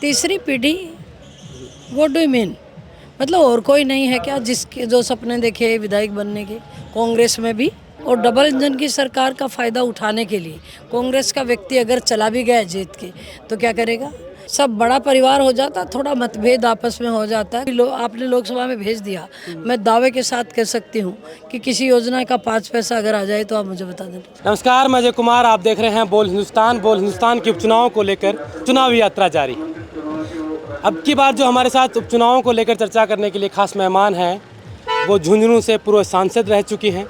तीसरी पीढ़ी, what do you mean? मतलब और कोई नहीं है क्या जिसके जो सपने देखे विधायक बनने के कांग्रेस में भी? और डबल इंजन की सरकार का फ़ायदा उठाने के लिए कांग्रेस का व्यक्ति अगर चला भी गया जीत के तो क्या करेगा? सब बड़ा परिवार हो जाता, थोड़ा मतभेद आपस में हो जाता है। आपने लोकसभा में भेज दिया, मैं दावे के साथ कह सकती हूँ कि किसी योजना का 5 पैसा अगर आ जाए तो आप मुझे बता दें। नमस्कार, मैं अजय कुमार, आप देख रहे हैं बोल हिंदुस्तान के उपचुनाव को लेकर चुनावी यात्रा जारी। अब की बार जो हमारे साथ उपचुनावों को लेकर चर्चा करने के लिए खास मेहमान हैं, वो झुंझुनू से पूर्व सांसद रह चुकी हैं,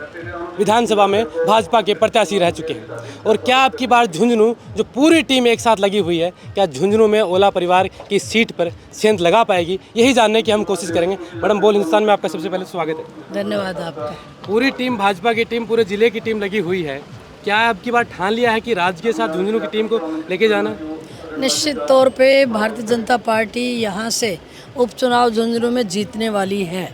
विधानसभा में भाजपा के प्रत्याशी रह चुके हैं। और क्या अब की बार झुंझुनू जो पूरी टीम एक साथ लगी हुई है, क्या झुंझुनू में ओला परिवार की सीट पर सेंध लगा पाएगी? यही जानने की हम कोशिश करेंगे। मैडम, बोल हिंदुस्तान में आपका सबसे पहले स्वागत है। धन्यवाद आपका। पूरी टीम, भाजपा की टीम, पूरे जिले की टीम लगी हुई है। क्या अब की बार ठान लिया है कि राज्य के साथ झुंझुनू की टीम को लेके जाना? निश्चित तौर पे भारतीय जनता पार्टी यहाँ से उपचुनाव झुंझुनू में जीतने वाली है।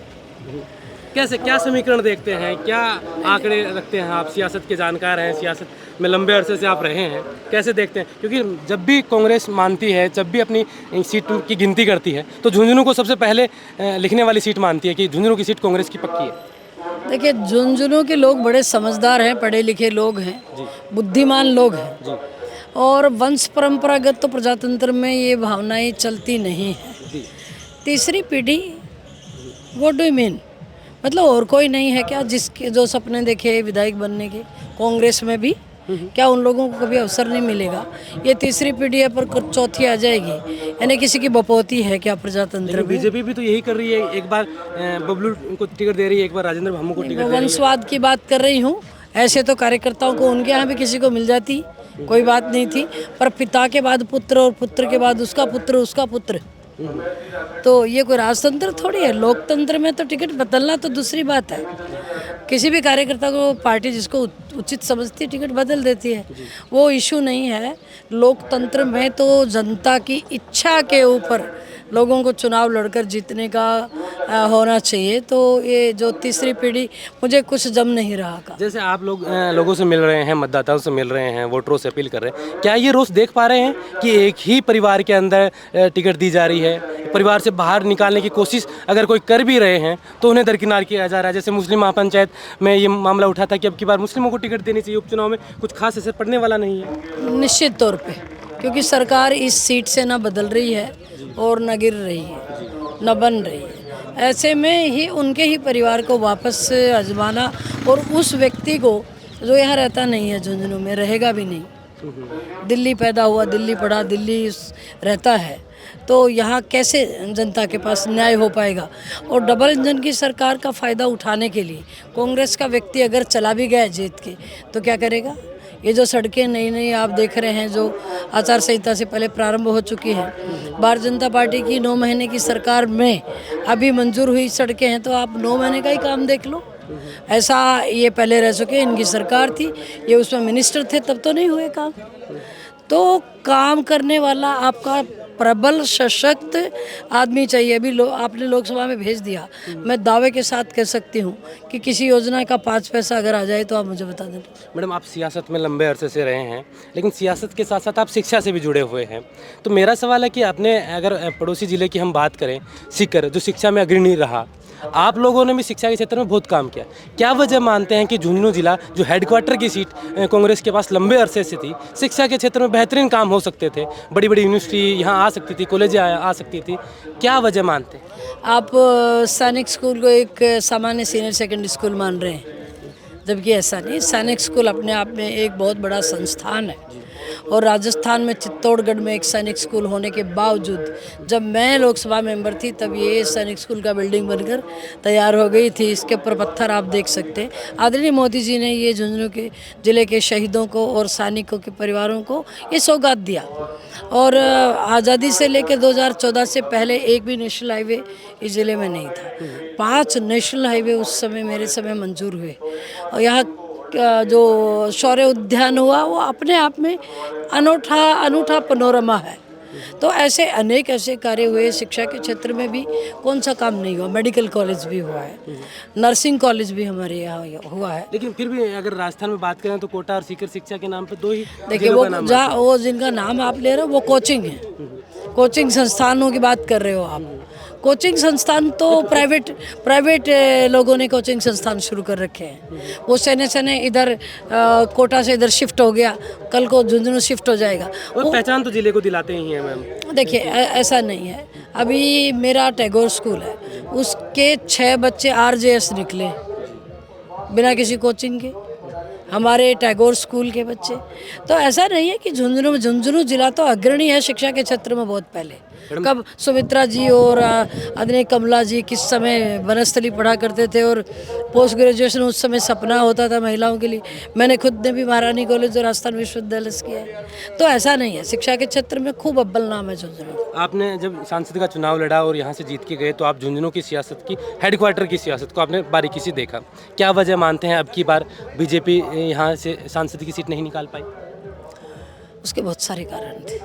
कैसे, क्या समीकरण देखते हैं, क्या आंकड़े रखते हैं? आप सियासत के जानकार हैं, सियासत में लंबे अरसे से आप रहे हैं, कैसे देखते हैं? क्योंकि जब भी कांग्रेस मानती है, जब भी अपनी सीट की गिनती करती है, तो झुंझुनू को सबसे पहले लिखने वाली सीट मानती है कि झुंझुनू की सीट कांग्रेस की पक्की है। देखिए, झुंझुनू के लोग बड़े समझदार हैं, पढ़े लिखे लोग हैं, बुद्धिमान लोग हैं और वंश परंपरागत तो प्रजातंत्र में ये भावनाएं चलती नहीं है। तीसरी पीढ़ी, व्हाट डू यू मीन? मतलब और कोई नहीं है क्या जिसके जो सपने देखे विधायक बनने के कांग्रेस में भी? क्या उन लोगों को कभी अवसर नहीं मिलेगा? ये तीसरी पीढ़ी है पर चौथी आ जाएगी, यानी किसी की बपौती है क्या प्रजातंत्र में? बीजेपी भी तो यही कर रही है, एक बार बबलू को टिकट दे रही है, एक बार राजेंद्र भामू को टिकट दे रही है। वंशवाद की बात कर रही हूँ। ऐसे तो कार्यकर्ताओं को उनके यहाँ भी किसी को मिल जाती, कोई बात नहीं थी, पर पिता के बाद पुत्र और पुत्र के बाद उसका पुत्र, तो ये कोई राजतंत्र थोड़ी है। लोकतंत्र में तो टिकट बदलना तो दूसरी बात है। किसी भी कार्यकर्ता को पार्टी जिसको उचित समझती है टिकट बदल देती है, वो इशू नहीं है। लोकतंत्र में तो जनता की इच्छा के ऊपर लोगों को चुनाव लड़कर जीतने का होना चाहिए। तो ये जो तीसरी पीढ़ी, मुझे कुछ जम नहीं रहा का। जैसे आप लोगों से मिल रहे हैं, मतदाताओं से मिल रहे हैं, वोटरों से अपील कर रहे हैं, क्या ये रोज देख पा रहे हैं कि एक ही परिवार के अंदर टिकट दी जा रही है? परिवार से बाहर निकालने की कोशिश अगर कोई कर भी रहे हैं तो उन्हें दरकिनार किया जा रहा है। जैसे मुस्लिम महापंचायत में ये मामला उठा था कि अब की बार मुस्लिमों को टिकट देनी चाहिए, उपचुनाव में कुछ खास असर पड़ने वाला नहीं है। निश्चित तौर पे, क्योंकि सरकार इस सीट से ना बदल रही है और न गिर रही है, न बन रही है। ऐसे में ही उनके ही परिवार को वापस आजमाना, और उस व्यक्ति को जो यहाँ रहता नहीं है, झुंझुनू में रहेगा भी नहीं, दिल्ली पैदा हुआ, दिल्ली पढ़ा, दिल्ली रहता है, तो यहाँ कैसे जनता के पास न्याय हो पाएगा? और डबल इंजन की सरकार का फ़ायदा उठाने के लिए कांग्रेस का व्यक्ति अगर चला भी गया जीत के तो क्या करेगा? ये जो सड़कें नई नई आप देख रहे हैं, जो आचार संहिता से पहले प्रारंभ हो चुकी है, भारतीय जनता पार्टी की 9 महीने की सरकार में अभी मंजूर हुई सड़कें हैं, तो आप 9 महीने का ही काम देख लो। ऐसा ये पहले रह चुके, इनकी सरकार थी, ये उसमें मिनिस्टर थे, तब तो नहीं हुए काम। तो काम करने वाला आपका प्रबल सशक्त आदमी चाहिए। अभी आपने लोकसभा में भेज दिया, मैं दावे के साथ कह सकती हूँ कि किसी योजना का 5 पैसा अगर आ जाए तो आप मुझे बता दें। मैडम, आप सियासत में लंबे अरसे से रहे हैं, लेकिन सियासत के साथ साथ आप शिक्षा से भी जुड़े हुए हैं। तो मेरा सवाल है कि आपने, अगर पड़ोसी ज़िले की हम बात करें, सीकर, जो शिक्षा में अग्रणी रहा, आप लोगों ने भी शिक्षा के क्षेत्र में बहुत काम किया। क्या वजह मानते हैं कि झुंझुनू जिला, जो हेडक्वार्टर की सीट कांग्रेस के पास लंबे अरसे से थी, शिक्षा के क्षेत्र में बेहतरीन काम हो सकते थे, बड़ी बड़ी यूनिवर्सिटी यहाँ आ सकती थी, कॉलेज आ सकती थी, क्या वजह मानते हैं? आप सैनिक स्कूल को एक सामान्य सीनियर सेकेंडरी स्कूल मान रहे हैं, जबकि ऐसा नहीं। सैनिक स्कूल अपने आप में एक बहुत बड़ा संस्थान है, और राजस्थान में चित्तौड़गढ़ में एक सैनिक स्कूल होने के बावजूद, जब मैं लोकसभा मेंबर थी तब ये सैनिक स्कूल का बिल्डिंग बनकर तैयार हो गई थी। इसके ऊपर पत्थर आप देख सकते हैं। आदरणीय मोदी जी ने ये झुंझुनू के ज़िले के शहीदों को और सैनिकों के परिवारों को ये सौगात दिया। और आज़ादी से लेकर 2014 से पहले एक भी नेशनल हाईवे इस ज़िले में नहीं था। 5 नेशनल हाईवे उस समय, मेरे समय मंजूर हुए। और यहाँ जो शौर्य उद्यान हुआ, वो अपने आप में अनूठा पनोरमा है। तो ऐसे अनेक ऐसे कार्य हुए। शिक्षा के क्षेत्र में भी कौन सा काम नहीं हुआ? मेडिकल कॉलेज भी हुआ है, नर्सिंग कॉलेज भी हमारे यहाँ हुआ है। लेकिन फिर भी अगर राजस्थान में बात करें तो कोटा और सीकर शिक्षा के नाम पे 2 ही। देखिए, वो जिनका नाम आप ले रहे हो वो कोचिंग है। कोचिंग संस्थानों की बात कर रहे हो आप। कोचिंग संस्थान तो प्राइवेट लोगों ने कोचिंग संस्थान शुरू कर रखे हैं। वो सने इधर कोटा से इधर शिफ्ट हो गया, कल को झुंझुनू शिफ्ट हो जाएगा। वो पहचान तो जिले को दिलाते ही हैं मैम। देखिए ऐसा नहीं है। अभी मेरा टैगोर स्कूल है, उसके 6 बच्चे RJS निकले बिना किसी कोचिंग के, हमारे टैगोर स्कूल के बच्चे। तो ऐसा नहीं है कि झुंझुनू जिला तो अग्रणी है शिक्षा के क्षेत्र में बहुत पहले। कब सुमित्रा जी और आदरणीय कमला जी किस समय वनस्थली पढ़ा करते थे और पोस्ट ग्रेजुएशन उस समय सपना होता था महिलाओं के लिए। मैंने खुद ने भी महारानी कॉलेज और राजस्थान विश्वविद्यालय से किया है। तो ऐसा नहीं है, शिक्षा के क्षेत्र में खूब अव्वल नाम है झुंझुनू। आपने जब सांसद का चुनाव लड़ा और यहाँ से जीत के गए तो आप झुंझुनू की सियासत की, हेडक्वार्टर की सियासत को आपने बारीकी से देखा। क्या वजह मानते हैं अब की बार बीजेपी यहाँ से सांसद की सीट नहीं निकाल पाई? उसके बहुत सारे कारण थे।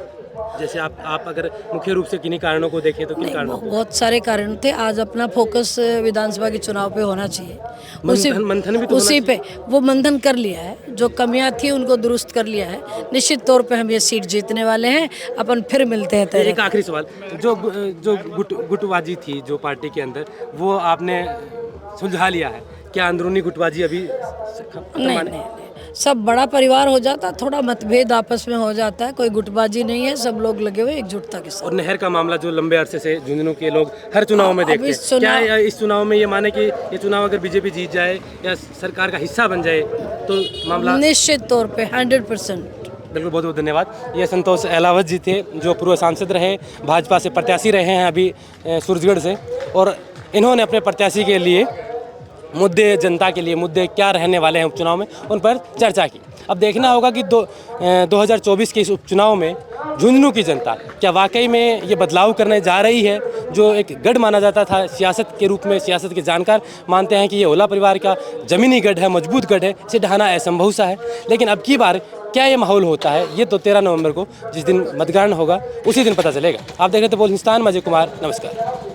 जैसे आप अगर मुख्य रूप से किन्हीं कारणों को देखें तो किन कारणों को? बहुत सारे कारण थे। आज अपना फोकस विधानसभा के चुनाव पे होना चाहिए। मंथन भी तो उसी पे वो मंथन कर लिया है, जो कमियां थी उनको दुरुस्त कर लिया है। निश्चित तौर पे हम ये सीट जीतने वाले हैं। अपन फिर मिलते हैं। एक आखिरी सवाल, जो गुटबाजी थी जो पार्टी के अंदर, वो आपने सुलझा लिया है क्या? अंदरूनी गुटबाजी अभी नहीं, सब बड़ा परिवार हो जाता, थोड़ा मतभेद आपस में हो जाता है, कोई गुटबाजी नहीं है, सब लोग लगे हुए एकजुटता के साथ। और नहर का मामला जो लंबे अरसे से झुंझुनू के लोग हर चुनाव में देखते हैं, क्या इस चुनाव में ये माने कि ये चुनाव अगर बीजेपी जीत जाए या सरकार का हिस्सा बन जाए तो मामला? निश्चित तौर पे 100%। बिल्कुल, बहुत बहुत धन्यवाद। ये संतोष अहलावत जी थे जो पूर्व सांसद रहे, भाजपा से प्रत्याशी रहे हैं अभी सूरजगढ़ से, और इन्होंने अपने प्रत्याशी के लिए मुद्दे, जनता के लिए मुद्दे क्या रहने वाले हैं उपचुनाव में, उन पर चर्चा की। अब देखना होगा कि 2024 के इस उपचुनाव में झुंझुनू की जनता क्या वाकई में ये बदलाव करने जा रही है। जो एक गढ़ माना जाता था सियासत के रूप में, सियासत के जानकार मानते हैं कि ये ओला परिवार का ज़मीनी गढ़ है, मजबूत गढ़ है, इसे ढहाना असंभव सा है। लेकिन अब की बार क्या ये माहौल होता है, ये तो 13 नवंबर को जिस दिन मतदान होगा उसी दिन पता चलेगा। आप देख रहे थे बोल हिंदुस्तान, मैं अजय कुमार, नमस्कार।